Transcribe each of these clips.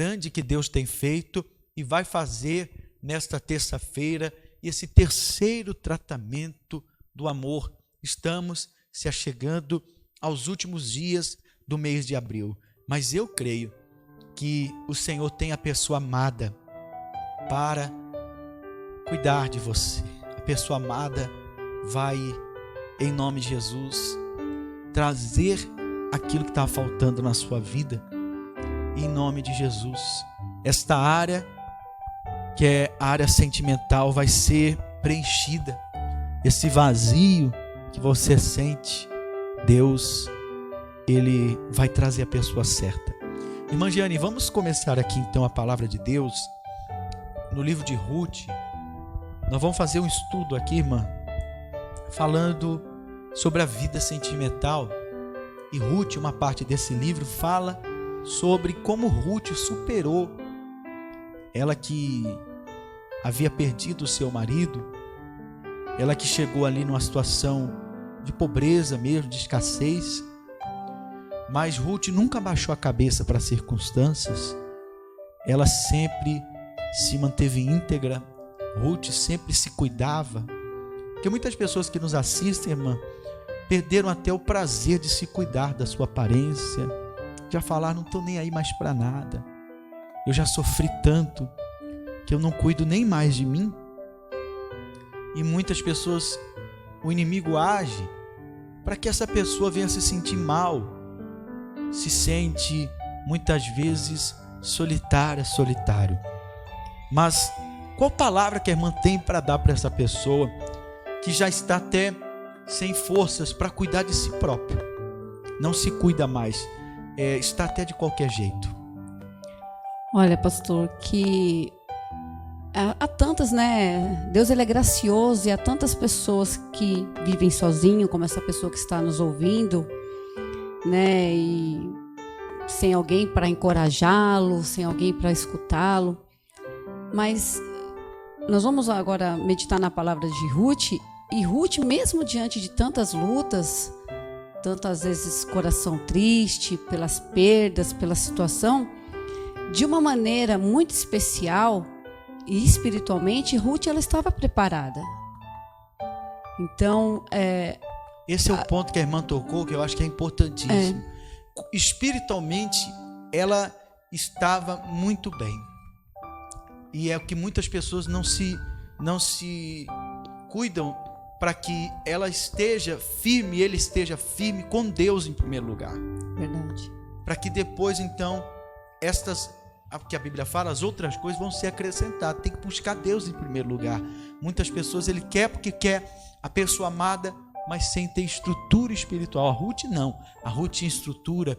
grande que Deus tem feito e vai fazer nesta terça-feira, esse terceiro tratamento do amor. Estamos se achegando aos últimos dias do mês de abril, mas eu creio que o Senhor tem a pessoa amada para cuidar de você. A pessoa amada vai, em nome de Jesus, trazer aquilo que está faltando na sua vida. Em nome de Jesus, esta área, que é a área sentimental, vai ser preenchida. Esse vazio que você sente, Deus, Ele vai trazer a pessoa certa. Irmã Giane, vamos começar aqui então a palavra de Deus no livro de Ruth. Nós vamos fazer um estudo aqui, irmã, falando sobre a vida sentimental. E Ruth, uma parte desse livro, fala sobre como Ruth superou. Ela que havia perdido o seu marido, ela que chegou ali numa situação de pobreza mesmo, de escassez. Mas Ruth nunca baixou a cabeça para as circunstâncias. Ela sempre se manteve íntegra. Ruth sempre se cuidava. Porque muitas pessoas que nos assistem, irmã, perderam até o prazer de se cuidar da sua aparência. Já falaram, não estou nem aí mais para nada. Eu já sofri tanto que eu não cuido nem mais de mim. E muitas pessoas, o inimigo age para que essa pessoa venha se sentir mal. Se sente muitas vezes solitário. Mas qual palavra que a irmã tem para dar para essa pessoa que já está até sem forças para cuidar de si próprio? Não se cuida mais, está até de qualquer jeito. Olha, pastor, que há tantas, né? Deus, ele é gracioso, e há tantas pessoas que vivem sozinho, como essa pessoa que está nos ouvindo, né? E sem alguém para encorajá-lo, sem alguém para escutá-lo. Mas nós vamos agora meditar na palavra de Ruth. E Ruth, mesmo diante de tantas lutas, tantas vezes coração triste pelas perdas, pela situação, de uma maneira muito especial e espiritualmente, Ruth, ela estava preparada. Então, esse é o ponto que a irmã tocou, que eu acho que é importantíssimo. Espiritualmente, ela estava muito bem. E é o que muitas pessoas não se cuidam para que ela esteja firme, ele esteja firme com Deus em primeiro lugar. Verdade. Para que depois, então, que a Bíblia fala, as outras coisas vão ser acrescentadas. Tem que buscar Deus em primeiro lugar. Muitas pessoas, ele quer porque quer a pessoa amada, mas sem ter estrutura espiritual. A Ruth não. A Ruth tinha estrutura.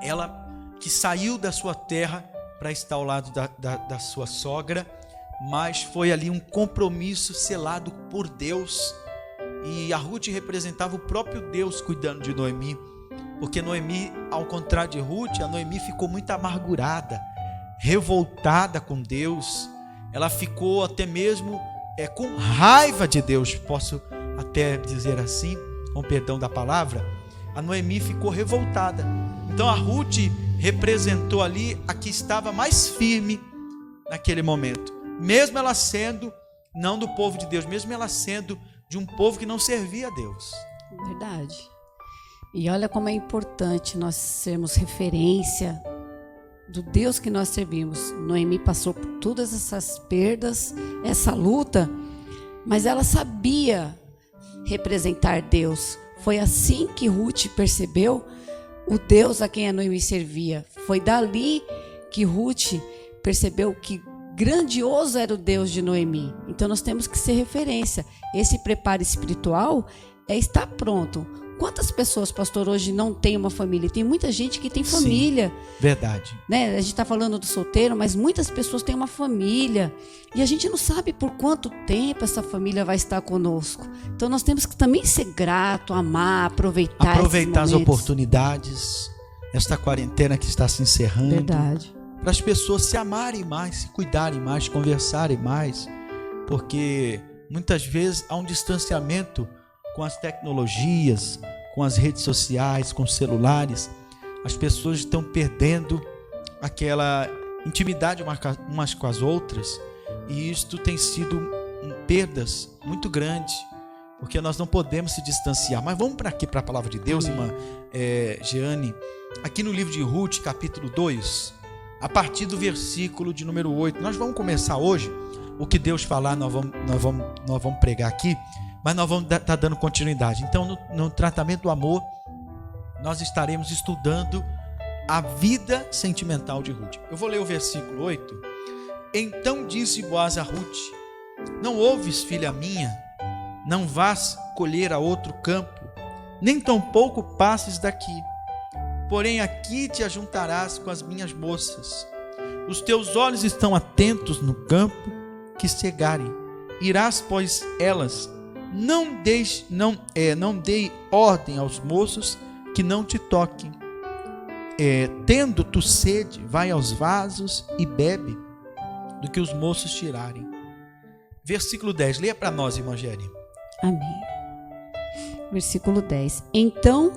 Ela que saiu da sua terra para estar ao lado da sua sogra, mas foi ali um compromisso selado por Deus. E a Ruth representava o próprio Deus cuidando de Noemi. Porque Noemi, ao contrário de Ruth, a Noemi ficou muito amargurada, revoltada com Deus. Ela ficou até mesmo com raiva de Deus, posso até dizer assim, com perdão da palavra. A Noemi ficou revoltada. Então a Ruth representou ali a que estava mais firme naquele momento, mesmo ela sendo não do povo de Deus, mesmo ela sendo de um povo que não servia a Deus. Verdade. E olha como é importante nós sermos referência do Deus que nós servimos. Noemi passou por todas essas perdas, essa luta, mas ela sabia representar Deus. Foi assim que Ruth percebeu o Deus a quem a Noemi servia. Foi dali que Ruth percebeu que grandioso era o Deus de Noemi. Então nós temos que ser referência. Esse preparo espiritual é estar pronto. Quantas pessoas, pastor, hoje não tem uma família? Tem muita gente que tem família. Sim, verdade. Né? A gente está falando do solteiro, mas muitas pessoas têm uma família. E a gente não sabe por quanto tempo essa família vai estar conosco. Então nós temos que também ser grato, amar, aproveitar as oportunidades. Esta quarentena que está se encerrando. Verdade. Para as pessoas se amarem mais, se cuidarem mais, conversarem mais. Porque muitas vezes há um distanciamento com as tecnologias, com as redes sociais, com os celulares. As pessoas estão perdendo aquela intimidade umas com as outras, e isto tem sido perdas muito grandes, porque nós não podemos se distanciar. Mas vamos para aqui, para a palavra de Deus, irmã Jeane, aqui no livro de Ruth, capítulo 2, a partir do versículo de número 8. Nós vamos começar hoje, o que Deus falar, nós vamos pregar aqui, mas nós vamos estar dando continuidade. Então, no tratamento do amor, nós estaremos estudando a vida sentimental de Ruth. Eu vou ler o versículo 8. Então disse Boaz a Ruth: não ouves, filha minha? Não vás colher a outro campo, nem tampouco passes daqui. Porém aqui te ajuntarás com as minhas moças. Os teus olhos estão atentos no campo que cegarem. Irás, pois, elas. Não dei ordem aos moços que não te toquem. Tendo tu sede, vai aos vasos e bebe do que os moços tirarem. Versículo 10, leia para nós, irmã Geri. Amém. Versículo 10. Então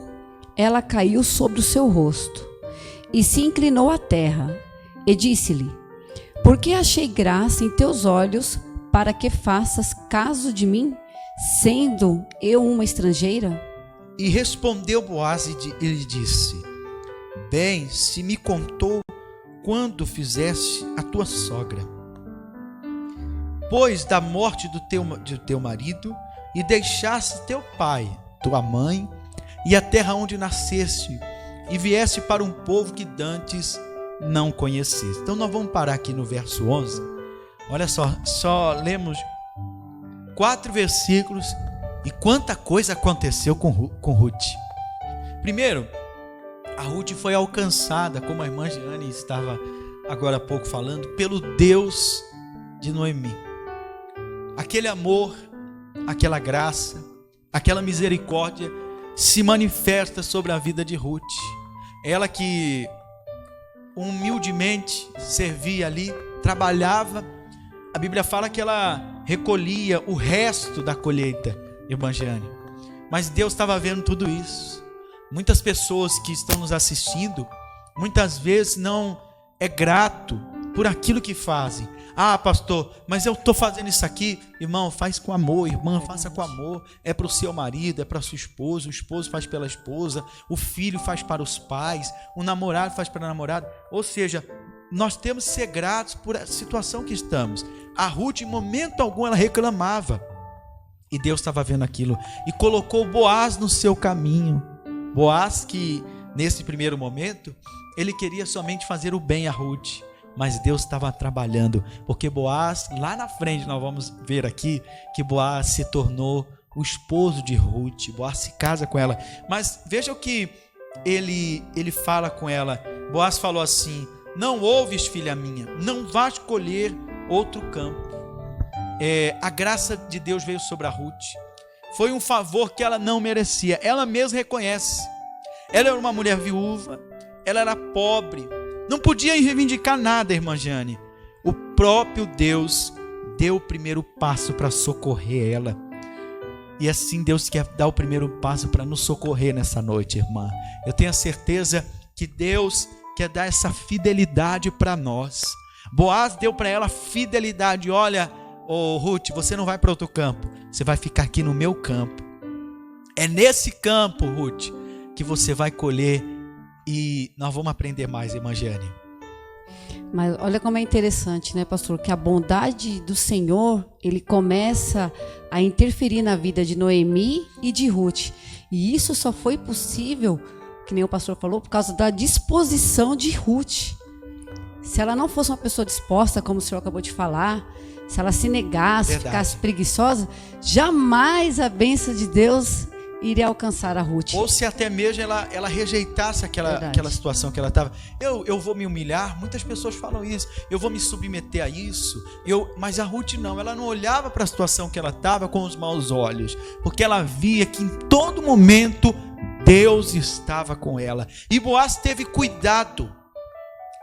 ela caiu sobre o seu rosto e se inclinou à terra e disse-lhe: por que achei graça em teus olhos para que faças caso de mim, sendo eu uma estrangeira? E respondeu Boaz e lhe disse: bem se me contou quando fizeste a tua sogra, pois da morte do teu marido, e deixaste teu pai, tua mãe, e a terra onde nasceste, e vieste para um povo que dantes não conheceste. Então nós vamos parar aqui no verso 11. Olha só lemos 4 versículos e quanta coisa aconteceu com Ruth. Primeiro, a Ruth foi alcançada, como a irmã Jeane estava agora há pouco falando, pelo Deus de Noemi. Aquele amor, aquela graça, aquela misericórdia se manifesta sobre a vida de Ruth. Ela que humildemente servia ali, trabalhava. A Bíblia fala que ela recolhia o resto da colheita, irmã Jeane. Mas Deus estava vendo tudo isso. Muitas pessoas que estão nos assistindo, muitas vezes não é grato por aquilo que fazem. Ah, pastor, mas eu estou fazendo isso aqui. Irmão, faz com amor. Irmã, faça com amor. É para o seu marido, é para a sua esposa. O esposo faz pela esposa. O filho faz para os pais. O namorado faz para a namorada. Ou seja, nós temos que ser gratos por a situação que estamos. A Ruth, em momento algum, ela reclamava. E Deus estava vendo aquilo. E colocou Boaz no seu caminho. Boaz que, nesse primeiro momento, ele queria somente fazer o bem a Ruth. Mas Deus estava trabalhando, porque Boaz, lá na frente, nós vamos ver aqui, que Boaz se tornou o esposo de Ruth. Boaz se casa com ela. Mas veja o que ele fala com ela. Boaz falou assim: não ouves, filha minha, não vás colher outro campo. A graça de Deus veio sobre a Ruth. Foi um favor que ela não merecia. Ela mesma reconhece. Ela era uma mulher viúva, ela era pobre, não podia reivindicar nada, irmã Jeane. O próprio Deus deu o primeiro passo para socorrer ela. E assim Deus quer dar o primeiro passo para nos socorrer nessa noite, irmã. Eu tenho a certeza que Deus quer dar essa fidelidade para nós. Boaz deu para ela fidelidade. Olha, Ruth, você não vai para outro campo. Você vai ficar aqui no meu campo. É nesse campo, Ruth, que você vai colher. E nós vamos aprender mais, irmã Jeane. Mas olha como é interessante, né, pastor? Que a bondade do Senhor, ele começa a interferir na vida de Noemi e de Ruth. E isso só foi possível, que nem o pastor falou, por causa da disposição de Ruth. Se ela não fosse uma pessoa disposta, como o senhor acabou de falar, se ela se negasse, Verdade. Ficasse preguiçosa, jamais a bênção de Deus iria alcançar a Ruth. Ou se até mesmo ela rejeitasse aquela situação que ela estava. Eu vou me humilhar, muitas pessoas falam isso, eu vou me submeter a isso. Mas a Ruth não, ela não olhava para a situação que ela estava com os maus olhos, porque ela via que em todo momento Deus estava com ela. E Boaz teve cuidado,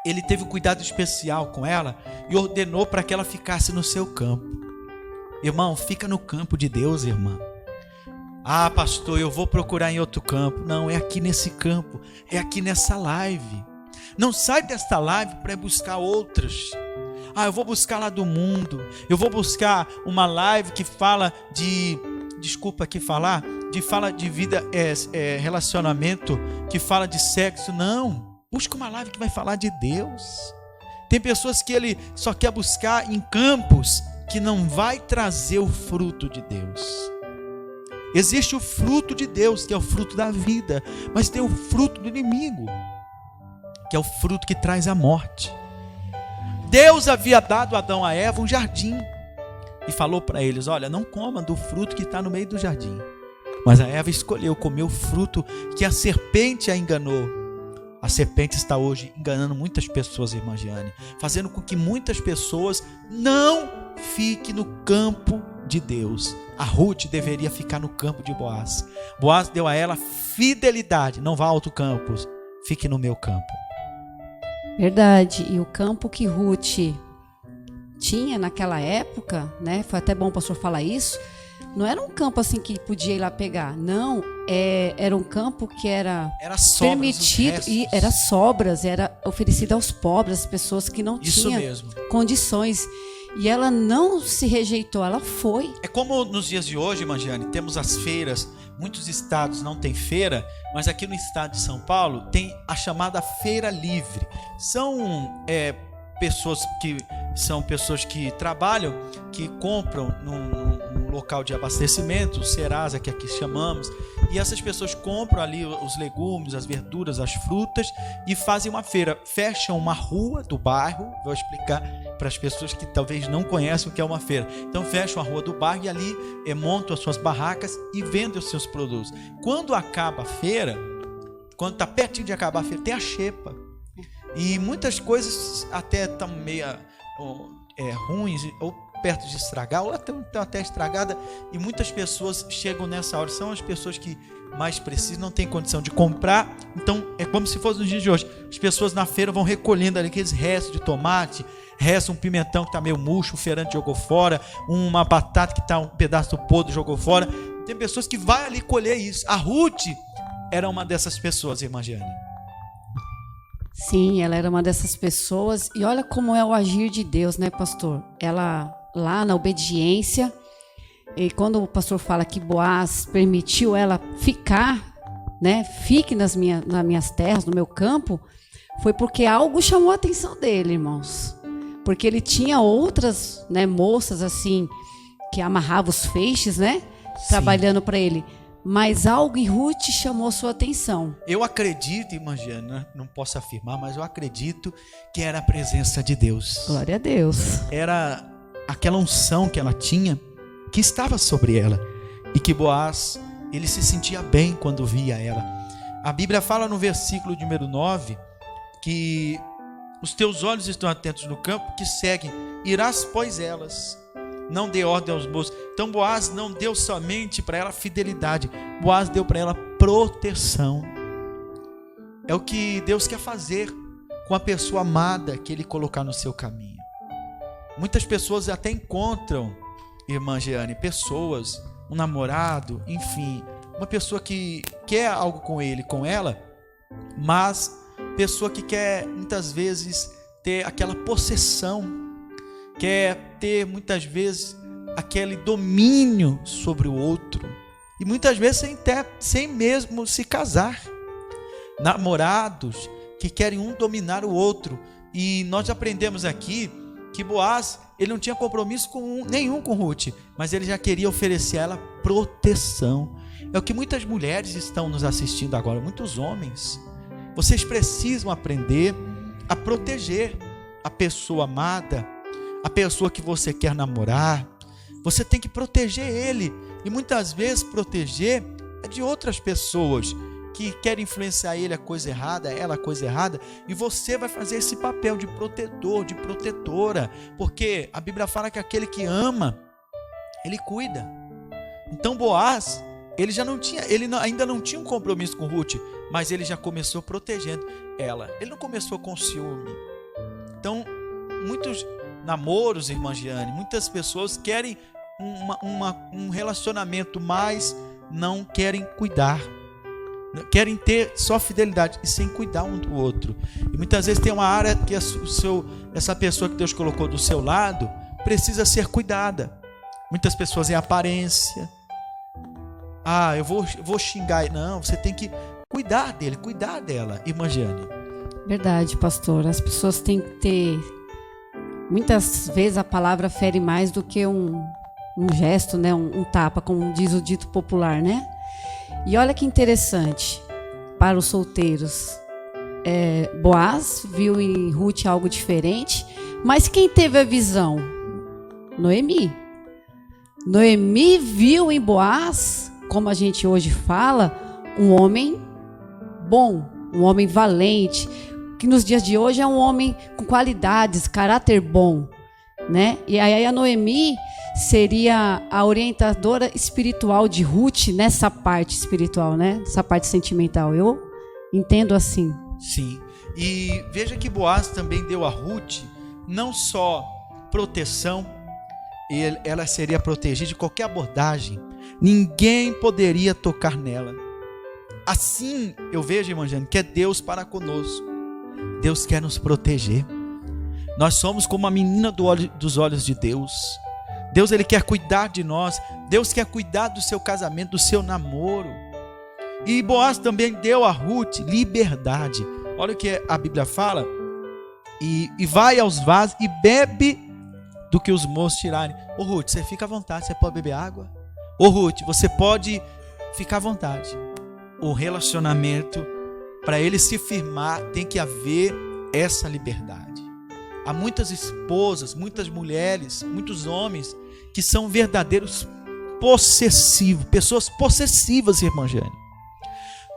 ele teve um cuidado especial com ela e ordenou para que ela ficasse no seu campo. Irmão, fica no campo de Deus, irmã. Ah, pastor, eu vou procurar em outro campo. Não, é aqui nesse campo, é aqui nessa live. Não sai desta live para buscar outras. Eu vou buscar lá do mundo. Eu vou buscar uma live que fala de... Desculpa aqui falar. Fala de vida, relacionamento, que fala de sexo. Não. Busca uma live que vai falar de Deus. Tem pessoas que ele só quer buscar em campos que não vai trazer o fruto de Deus. Existe o fruto de Deus, que é o fruto da vida, mas tem o fruto do inimigo, que é o fruto que traz a morte. Deus havia dado a Adão e a Eva um jardim e falou para eles: olha, não coma do fruto que está no meio do jardim. Mas a Eva escolheu comer o fruto que a serpente a enganou. A serpente está hoje enganando muitas pessoas, irmã Giane, fazendo com que muitas pessoas não fiquem no campo de Deus. A Ruth deveria ficar no campo de Boaz. Boaz deu a ela fidelidade. Não vá a outro campo, fique no meu campo. Verdade. E o campo que Ruth tinha naquela época, né? Foi até bom o pastor falar isso. Não era um campo assim que podia ir lá pegar. Não, era um campo que era permitido, e era sobras, era oferecido aos pobres, às pessoas que não tinham condições. E ela não se rejeitou, ela foi. É como nos dias de hoje, irmã Giane, temos as feiras. Muitos estados não têm feira, mas aqui no estado de São Paulo tem a chamada Feira Livre. São pessoas que trabalham, que compram num local de abastecimento, o Serasa, que aqui chamamos, e essas pessoas compram ali os legumes, as verduras, as frutas e fazem uma feira. Fecham uma rua do bairro, vou explicar para as pessoas que talvez não conhecem o que é uma feira. Então fecham a rua do bairro e ali montam as suas barracas e vendem os seus produtos. Quando acaba a feira, quando está pertinho de acabar a feira, tem a xepa. E muitas coisas até estão meio ruins ou perto de estragar, ou até estragada, e muitas pessoas chegam nessa hora, são as pessoas que mais precisam, não têm condição de comprar. Então é como se fosse nos dias de hoje, as pessoas na feira vão recolhendo ali aqueles restos de tomate, resta um pimentão que está meio murcho, o feirante jogou fora, uma batata que está um pedaço podre jogou fora. Tem pessoas que vão ali colher isso. A Ruth era uma dessas pessoas, irmã Giane. Sim, ela era uma dessas pessoas. E olha como é o agir de Deus, né, pastor? Ela lá na obediência, e quando o pastor fala que Boaz permitiu ela ficar, né, fique nas minhas terras, no meu campo, foi porque algo chamou a atenção dele, irmãos. Porque ele tinha outras, né, moças assim, que amarravam os feixes, né, trabalhando para ele. Mas algo em Ruth chamou sua atenção. Eu acredito, irmã Giane, não posso afirmar, mas eu acredito que era a presença de Deus. Glória a Deus. Era aquela unção que ela tinha, que estava sobre ela. E que Boaz, ele se sentia bem quando via ela. A Bíblia fala no versículo número 9, que os teus olhos estão atentos no campo, que seguem, irás pois elas. Não dê ordem aos moços. Então Boaz não deu somente para ela fidelidade, Boaz deu para ela proteção. É o que Deus quer fazer com a pessoa amada que Ele colocar no seu caminho. Muitas pessoas até encontram, irmã Giane, pessoas, um namorado, enfim, uma pessoa que quer algo com ele, com ela, mas pessoa que quer muitas vezes ter aquela possessão, quer ter muitas vezes aquele domínio sobre o outro, e muitas vezes sem mesmo se casar. Namorados que querem um dominar o outro. E nós aprendemos aqui que Boaz, ele não tinha compromisso nenhum com Ruth, mas ele já queria oferecer a ela proteção. É o que muitas mulheres estão nos assistindo agora, muitos homens. Vocês precisam aprender a proteger a pessoa amada, a pessoa que você quer namorar. Você tem que proteger ele, e muitas vezes proteger é de outras pessoas que querem influenciar ele a coisa errada, ela a coisa errada, e você vai fazer esse papel de protetor, de protetora, porque a Bíblia fala que aquele que ama, ele cuida. Então Boaz, ele ainda não tinha um compromisso com Ruth, mas ele já começou protegendo ela. Ele não começou com ciúme. Então, muitos namoros, irmã Giane, muitas pessoas querem um relacionamento, mas não querem cuidar. querem ter só fidelidade e sem cuidar um do outro. E muitas vezes tem uma área que essa pessoa que Deus colocou do seu lado precisa ser cuidada. Muitas pessoas em aparência. Eu vou xingar. Não, você tem que cuidar dele, cuidar dela. Irmã Jane. Verdade, pastor. As pessoas têm que ter... Muitas vezes a palavra fere mais do que um gesto, né? Um tapa, como diz o dito popular, né? E olha que interessante, para os solteiros, Boaz viu em Ruth algo diferente, mas quem teve a visão? Noemi. Noemi viu em Boaz, como a gente hoje fala, um homem bom, um homem valente, que nos dias de hoje é um homem com qualidades, caráter bom, né? E aí a Noemi seria a orientadora espiritual de Ruth nessa parte espiritual, né? Essa parte sentimental. Eu entendo assim. Sim. E veja que Boaz também deu a Ruth não só proteção, ela seria protegida de qualquer abordagem. Ninguém poderia tocar nela. Assim eu vejo, irmã Jane, que é Deus para conosco. Deus quer nos proteger. Nós somos como a menina dos olhos de Deus. Deus, Ele quer cuidar de nós. Deus quer cuidar do seu casamento, do seu namoro. E Boaz também deu a Ruth liberdade. Olha o que a Bíblia fala. E vai aos vasos e bebe do que os moços tirarem. Ô Ruth, você fica à vontade, você pode beber água. Ô Ruth, você pode ficar à vontade. O relacionamento, para ele se firmar, tem que haver essa liberdade. Há muitas esposas, muitas mulheres, muitos homens que são verdadeiros possessivos, pessoas possessivas, irmã Jane.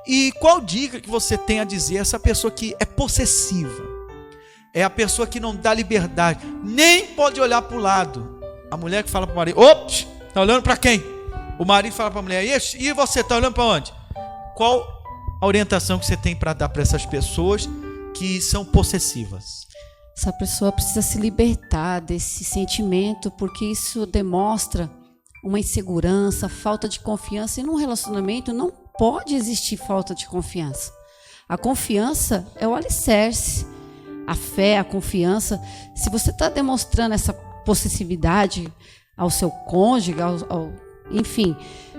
E qual dica que você tem a dizer a essa pessoa que é possessiva? É a pessoa que não dá liberdade, nem pode olhar para o lado. A mulher que fala para o marido: ops, está olhando para quem? O marido fala para a mulher: e você está olhando para onde? Qual a orientação que você tem para dar para essas pessoas que são possessivas? Essa pessoa precisa se libertar desse sentimento, porque isso demonstra uma insegurança, falta de confiança. E num relacionamento não pode existir falta de confiança. A confiança é o alicerce. A fé, a confiança. Se você está demonstrando essa possessividade ao seu cônjuge, enfim,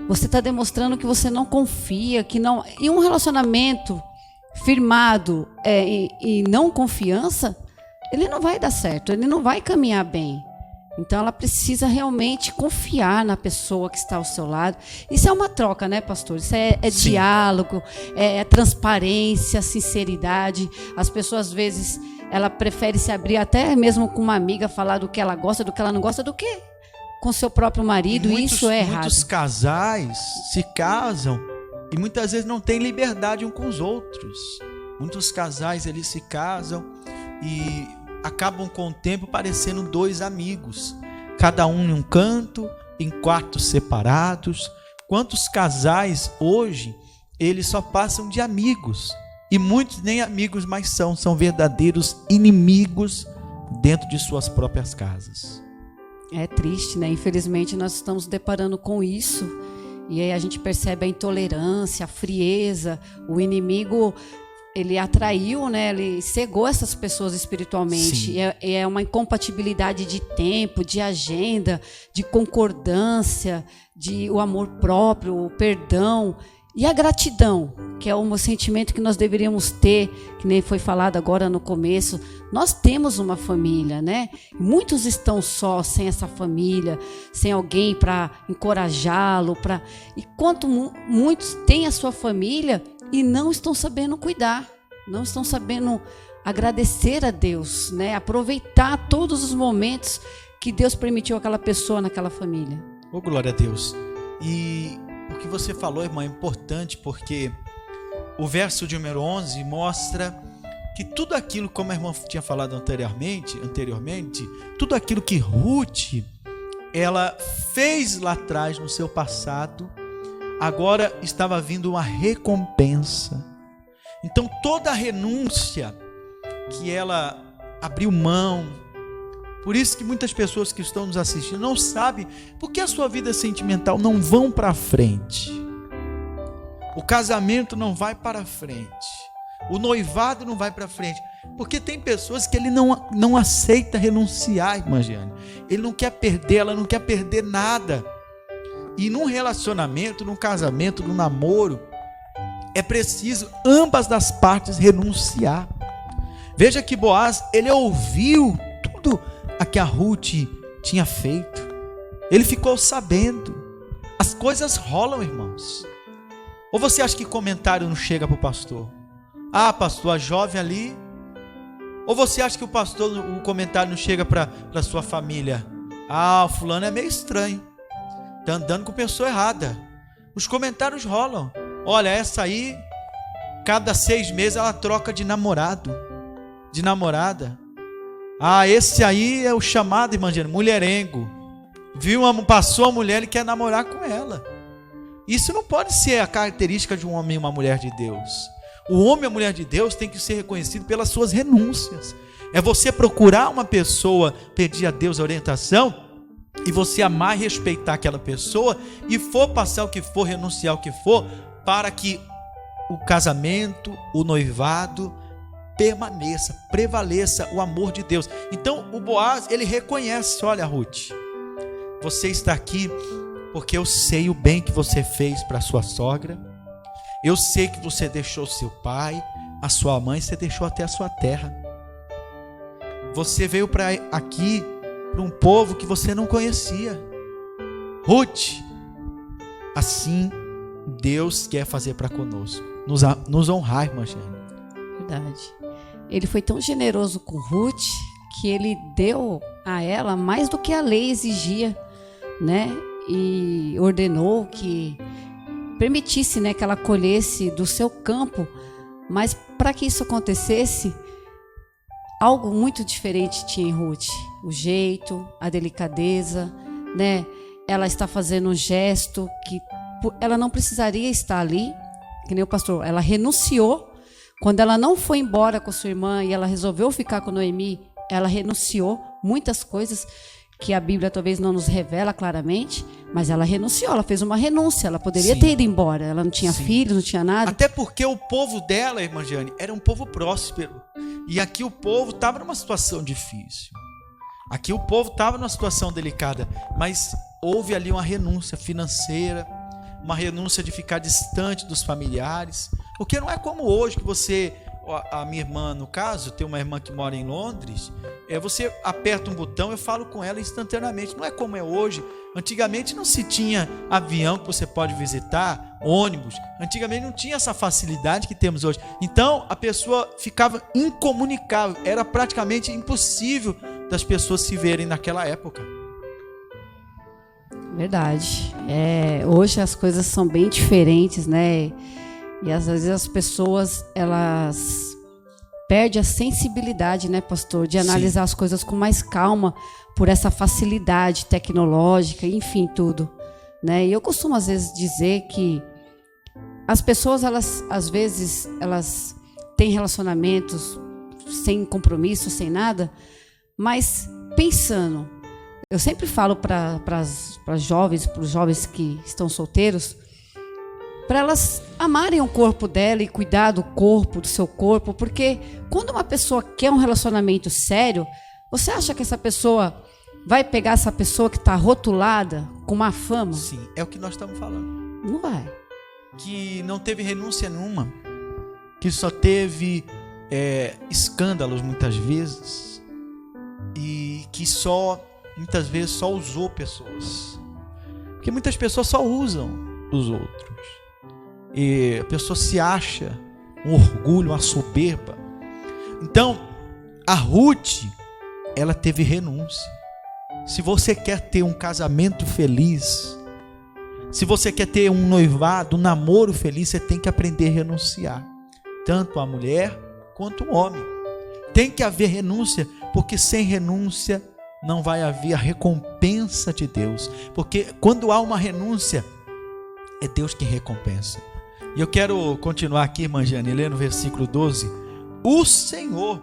você está demonstrando que você não confia, que não. E um relacionamento firmado e não confiança, ele não vai dar certo, ele não vai caminhar bem. Então ela precisa realmente confiar na pessoa que está ao seu lado. Isso é uma troca, né, pastor? Isso é diálogo, é transparência, sinceridade. As pessoas às vezes ela prefere se abrir até mesmo com uma amiga, falar do que ela gosta, do que ela não gosta, do que com seu próprio marido. Isso é errado. Muitos casais se casam e muitas vezes não têm liberdade uns com os outros. Muitos casais eles se casam e acabam com o tempo parecendo dois amigos, cada um em um canto, em quartos separados. Quantos casais hoje eles só passam de amigos, e muitos nem amigos mais são verdadeiros inimigos dentro de suas próprias casas. É triste, né? Infelizmente nós estamos deparando com isso, e aí a gente percebe a intolerância, a frieza. O inimigo, ele atraiu, né? Ele cegou essas pessoas espiritualmente. E é uma incompatibilidade de tempo, de agenda, de concordância, de o amor próprio, o perdão e a gratidão, que é um sentimento que nós deveríamos ter, que nem foi falado agora no começo. Nós temos uma família, né? Muitos estão só, sem essa família, sem alguém para encorajá-lo, e quanto muitos têm a sua família e não estão sabendo cuidar, não estão sabendo agradecer a Deus, né? Aproveitar todos os momentos que Deus permitiu aquela pessoa naquela família. Oh, glória a Deus. E o que você falou, irmã, é importante, porque o verso de número 11 mostra que tudo aquilo, como a irmã tinha falado anteriormente, tudo aquilo que Ruth ela fez lá atrás no seu passado, agora estava vindo uma recompensa. Então toda a renúncia que ela abriu mão, por isso que muitas pessoas que estão nos assistindo não sabem por que a sua vida sentimental não vão para frente. O casamento não vai para frente. O noivado não vai para frente. Porque tem pessoas que ele não aceita renunciar, irmã Jeane. Ele não quer perder, ela não quer perder nada. E num relacionamento, num casamento, num namoro, é preciso ambas das partes renunciar. Veja que Boaz, ele ouviu tudo a que a Ruth tinha feito. Ele ficou sabendo. As coisas rolam, irmãos. Ou você acha que comentário não chega para o pastor? Ah, pastor, a jovem ali. Ou você acha que o comentário não chega para a sua família? Ah, o fulano é meio estranho. Está andando com pessoa errada. Os comentários rolam. Olha, essa aí, cada 6 meses ela troca de namorado, de namorada. Ah, esse aí é o chamado, irmã Jeane, mulherengo. Passou a mulher e quer namorar com ela. Isso não pode ser a característica de um homem e uma mulher de Deus. O homem e a mulher de Deus tem que ser reconhecido pelas suas renúncias. É você procurar uma pessoa, pedir a Deus a orientação, e você amar e respeitar aquela pessoa, e for passar o que for, renunciar o que for, para que o casamento, o noivado, permaneça, prevaleça o amor de Deus. Então o Boaz, ele reconhece: olha, Ruth, você está aqui porque eu sei o bem que você fez para sua sogra. Eu sei que você deixou seu pai, a sua mãe, você deixou até a sua terra. Você veio para aqui, para um povo que você não conhecia. Ruth, assim Deus quer fazer para conosco, nos honrar, irmã Jeane. Verdade. Ele foi tão generoso com Ruth que ele deu a ela mais do que a lei exigia, né? E ordenou que permitisse, né, que ela colhesse do seu campo. Mas para que isso acontecesse, algo muito diferente tinha em Ruth: o jeito, a delicadeza, né? Ela está fazendo um gesto que ela não precisaria estar ali, que nem o pastor. Ela renunciou. Quando ela não foi embora com sua irmã e ela resolveu ficar com Noemi, ela renunciou muitas coisas que a Bíblia talvez não nos revela claramente, mas ela renunciou, ela fez uma renúncia. Ela poderia ter ido embora, ela não tinha filhos, não tinha nada. Até porque o povo dela, irmã Jeane, era um povo próspero. E aqui o povo estava numa situação difícil. Aqui o povo estava numa situação delicada, mas houve ali uma renúncia financeira, uma renúncia de ficar distante dos familiares, porque não é como hoje que você, a minha irmã no caso, tem uma irmã que mora em Londres, você aperta um botão, eu falo com ela instantaneamente. Não é como é hoje. Antigamente não se tinha avião que você pode visitar, ônibus. Antigamente não tinha essa facilidade que temos hoje. Então a pessoa ficava incomunicável, era praticamente impossível das pessoas se verem naquela época. Verdade. Hoje as coisas são bem diferentes, né? E às vezes as pessoas, elas perdem a sensibilidade, né, pastor, de analisar as coisas com mais calma, por essa facilidade tecnológica, enfim, tudo, né? E eu costumo às vezes dizer que as pessoas, elas às vezes elas têm relacionamentos sem compromisso, sem nada, mas pensando. Eu sempre falo para os jovens que estão solteiros, para elas amarem o corpo dela e cuidar do corpo, do seu corpo, porque quando uma pessoa quer um relacionamento sério, você acha que essa pessoa vai pegar essa pessoa que está rotulada com má fama? Sim, é o que nós estamos falando. Não vai. Que não teve renúncia nenhuma, que só teve escândalos muitas vezes, e que muitas vezes só usou pessoas, porque muitas pessoas só usam os outros, e a pessoa se acha um orgulho, uma soberba. Então a Ruth, ela teve renúncia. Se você quer ter um casamento feliz, se você quer ter um noivado, um namoro feliz, você tem que aprender a renunciar, tanto a mulher quanto o homem. Tem que haver renúncia, porque sem renúncia não vai haver a recompensa de Deus. Porque quando há uma renúncia, é Deus que recompensa. E eu quero continuar aqui, irmã Jeane, lendo no versículo 12. O Senhor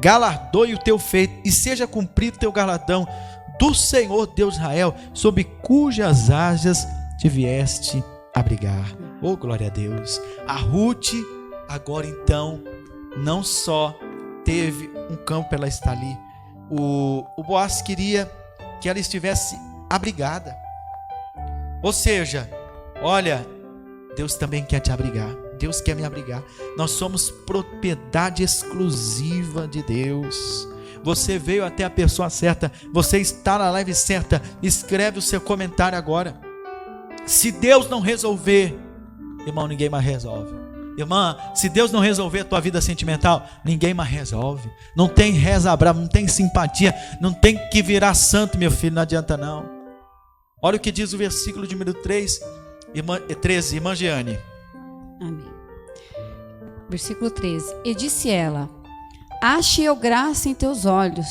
galardoe o teu feito, e seja cumprido o teu galardão do Senhor Deus Israel, sob cujas asas te vieste abrigar. Oh, glória a Deus. A Ruth, agora então, não só teve um campo para ela estar ali. O Boaz queria que ela estivesse abrigada. Ou seja, olha, Deus também quer te abrigar. Deus quer me abrigar. Nós somos propriedade exclusiva de Deus. Você veio até a pessoa certa. Você está na live certa. Escreve o seu comentário agora. Se Deus não resolver, irmão, ninguém mais resolve. Irmã, se Deus não resolver a tua vida sentimental, ninguém mais resolve. Não tem reza brava, não tem simpatia, não tem que virar santo, meu filho, não adianta não. Olha o que diz o versículo de número 13, irmã Jeane. Amém. Versículo 13. E disse ela: Ache eu graça em teus olhos,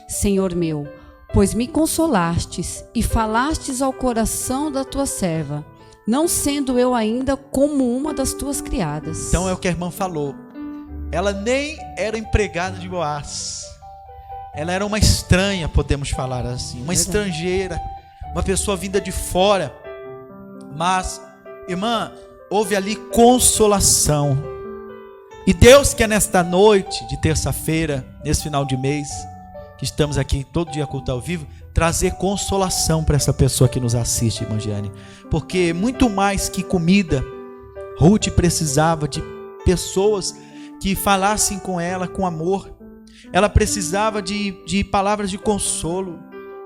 Senhor meu, pois me consolastes e falastes ao coração da tua serva, não sendo eu ainda como uma das tuas criadas. Então é o que a irmã falou. Ela nem era empregada de Boaz. Ela era uma estranha, podemos falar assim, uma estrangeira, uma pessoa vinda de fora. Mas, irmã, houve ali consolação. E Deus quer nesta noite de terça-feira, nesse final de mês, que estamos aqui todo dia culto ao vivo, trazer consolação para essa pessoa que nos assiste, irmã Jeane. Porque muito mais que comida, Ruth precisava de pessoas que falassem com ela com amor. Ela precisava de palavras de consolo.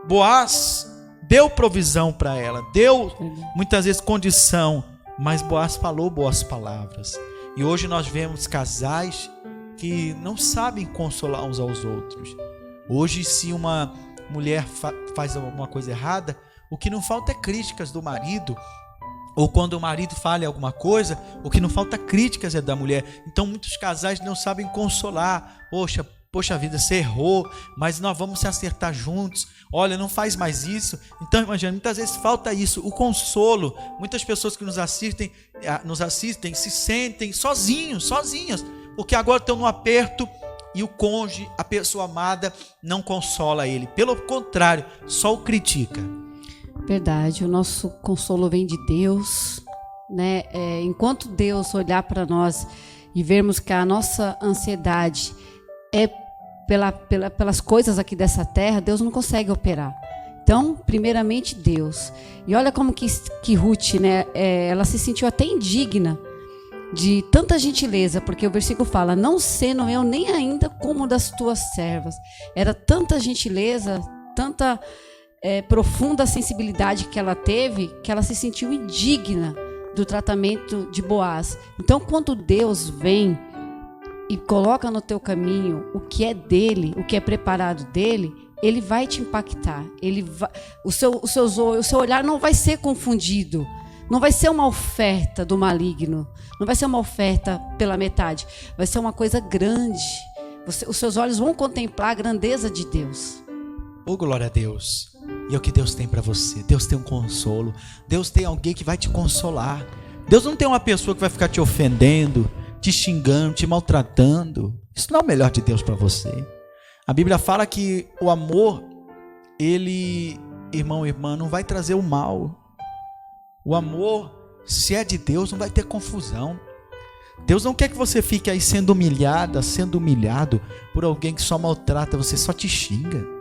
Boaz deu provisão para ela, deu muitas vezes condição, mas Boaz falou boas palavras. E hoje nós vemos casais que não sabem consolar uns aos outros. Hoje, se uma mulher faz alguma coisa errada, o que não falta é críticas do marido. Ou quando o marido fala alguma coisa, o que não falta críticas é da mulher. Então muitos casais não sabem consolar. Poxa vida, você errou, mas nós vamos se acertar juntos. Olha, não faz mais isso. Então, imagina, muitas vezes falta isso, o consolo. Muitas pessoas que nos assistem se sentem sozinhas, porque agora estão no aperto e o cônjuge, a pessoa amada, não consola ele. Pelo contrário, só o critica. Verdade, o nosso consolo vem de Deus, né? Enquanto Deus olhar para nós e vermos que a nossa ansiedade é pelas coisas aqui dessa terra, Deus não consegue operar. Então, primeiramente Deus. E olha como que Ruth, né? Ela se sentiu até indigna de tanta gentileza, porque o versículo fala: não sendo eu nem ainda como das tuas servas. Era tanta gentileza, tanta profunda sensibilidade que ela teve, que ela se sentiu indigna do tratamento de Boaz. Então, quando Deus vem e coloca no teu caminho o que é dele, o que é preparado dele, ele vai te impactar. O seu olhar não vai ser confundido. Não vai ser uma oferta do maligno. Não vai ser uma oferta pela metade. Vai ser uma coisa grande. Os seus olhos vão contemplar a grandeza de Deus. Oh, glória a Deus. E é o que Deus tem para você. Deus tem um consolo. Deus tem alguém que vai te consolar. Deus não tem uma pessoa que vai ficar te ofendendo, te xingando, te maltratando. Isso não é o melhor de Deus para você. A Bíblia fala que o amor, ele, irmão e irmã, não vai trazer o mal. O amor, se é de Deus, não vai ter confusão. Deus não quer que você fique aí sendo humilhada, sendo humilhado por alguém que só maltrata você, só te xinga.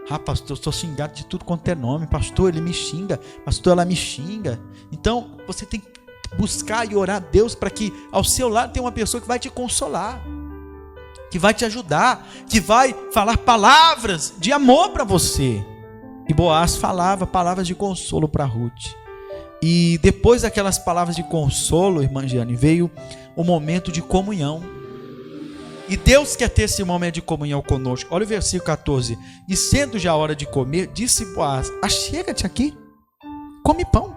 Ah, pastor, eu estou xingado de tudo quanto é nome. Pastor, ele me xinga. Pastor, ela me xinga. Então, você tem que buscar e orar a Deus para que ao seu lado tenha uma pessoa que vai te consolar, que vai te ajudar, que vai falar palavras de amor para você. E Boaz falava palavras de consolo para Ruth. E depois daquelas palavras de consolo, irmã Jeane, veio o momento de comunhão. E Deus quer ter esse momento de comunhão conosco. Olha o versículo 14. E sendo já a hora de comer, disse Boaz: achega-te aqui, come pão.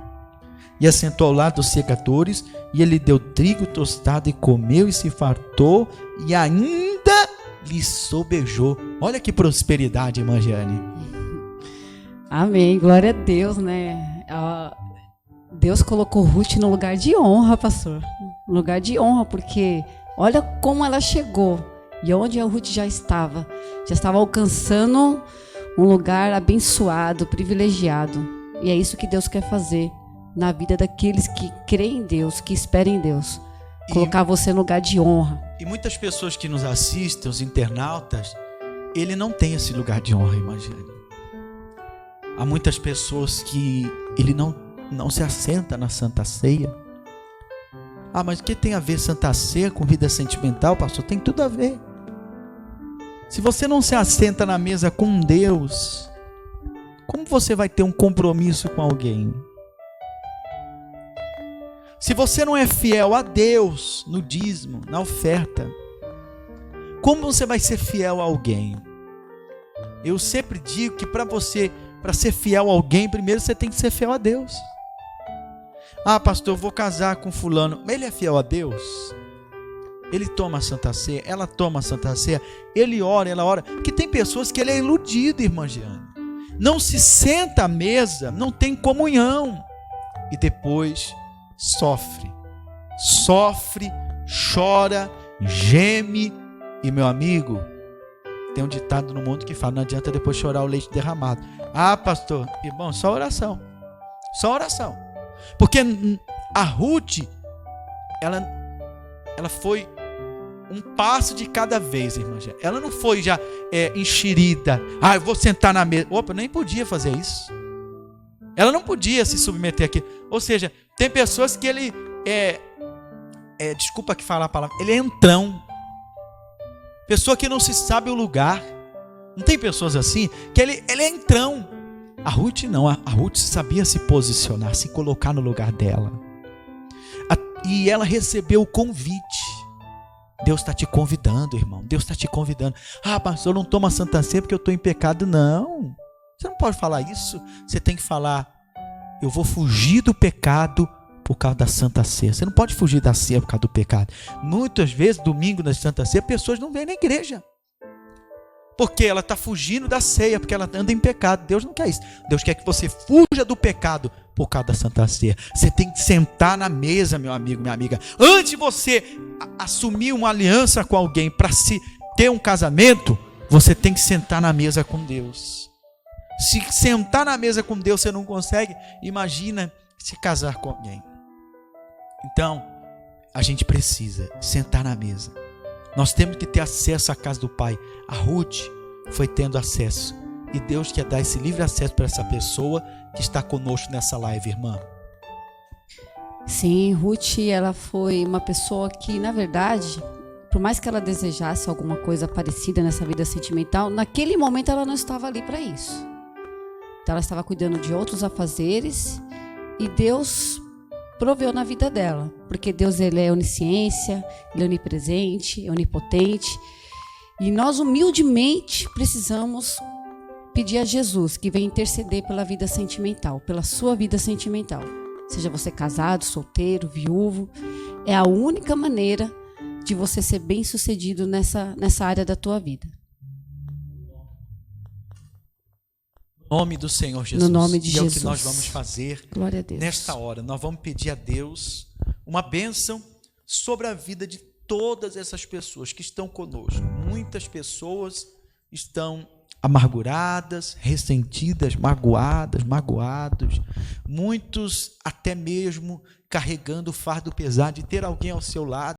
E assentou ao lado dos secadores, e ele deu trigo tostado e comeu e se fartou, e ainda lhe sobejou. Olha que prosperidade, irmã Jeane. Amém, glória a Deus, né? Deus colocou Ruth no lugar de honra, pastor. No lugar de honra, porque olha como ela chegou e onde a Ruth já estava alcançando um lugar abençoado, privilegiado. E é isso que Deus quer fazer na vida daqueles que creem em Deus, que esperam em Deus. Colocar você no lugar de honra. E muitas pessoas que nos assistem, os internautas, ele não tem esse lugar de honra, imagine. Há muitas pessoas que ele não se assenta na Santa Ceia. Ah, mas o que tem a ver Santa Ceia com vida sentimental, pastor? Tem tudo a ver. Se você não se assenta na mesa com Deus, como você vai ter um compromisso com alguém? Se você não é fiel a Deus no dízimo, na oferta, como você vai ser fiel a alguém? Eu sempre digo que para ser fiel a alguém, primeiro você tem que ser fiel a Deus. Ah, pastor, eu vou casar com fulano. Ele é fiel a Deus? Ele toma a Santa Ceia, ela toma a Santa Ceia, ele ora, ela ora. Porque tem pessoas que ele é iludido, irmã Jeane. Não se senta à mesa, não tem comunhão. E depois sofre, chora, geme. E meu amigo, tem um ditado no mundo que fala, não adianta depois chorar o leite derramado. Ah, pastor, irmão, só oração. Só oração. Porque a Ruth, ela foi um passo de cada vez, irmã. Ela não foi já enxerida. Ah, eu vou sentar na mesa. Opa, nem podia fazer isso. Ela não podia se submeter aqui. Ou seja, tem pessoas que ele desculpa que falar a palavra, ele é entrão. Pessoa que não se sabe o lugar. Não tem pessoas assim que ele é entrão. A Ruth não. A Ruth sabia se posicionar, se colocar no lugar dela. E ela recebeu o convite. Deus está te convidando, irmão. Deus está te convidando. Ah, pastor, eu não tomo a Santa Ceia porque eu estou em pecado. Não. Você não pode falar isso. Você tem que falar, eu vou fugir do pecado por causa da Santa Ceia. Você não pode fugir da ceia por causa do pecado. Muitas vezes, domingo da Santa Ceia, pessoas não vêm na igreja. Porque ela está fugindo da ceia, porque ela anda em pecado. Deus não quer isso. Deus quer que você fuja do pecado por causa da Santa Ceia. Você tem que sentar na mesa, meu amigo, minha amiga. Antes de você assumir uma aliança com alguém para se ter um casamento, você tem que sentar na mesa com Deus. Se sentar na mesa com Deus você não consegue, imagina se casar com alguém. Então, a gente precisa sentar na mesa. Nós temos que ter acesso à casa do Pai. A Ruth foi tendo acesso. E Deus quer dar esse livre acesso para essa pessoa que está conosco nessa live, irmã. Sim, Ruth, ela foi uma pessoa que, na verdade, por mais que ela desejasse alguma coisa parecida nessa vida sentimental, naquele momento ela não estava ali para isso. Então ela estava cuidando de outros afazeres e Deus proveu na vida dela, porque Deus, ele é onisciência, ele é onipresente, é onipotente, e nós humildemente precisamos pedir a Jesus que venha interceder pela vida sentimental, pela sua vida sentimental, seja você casado, solteiro, viúvo. É a única maneira de você ser bem sucedido nessa área da tua vida. No nome do Senhor Jesus. No nome de Jesus. É o que nós vamos fazer. Glória a Deus. Nesta hora. Nós vamos pedir a Deus uma bênção sobre a vida de todas essas pessoas que estão conosco. Muitas pessoas estão amarguradas, ressentidas, magoados. Muitos até mesmo carregando o fardo pesado de ter alguém ao seu lado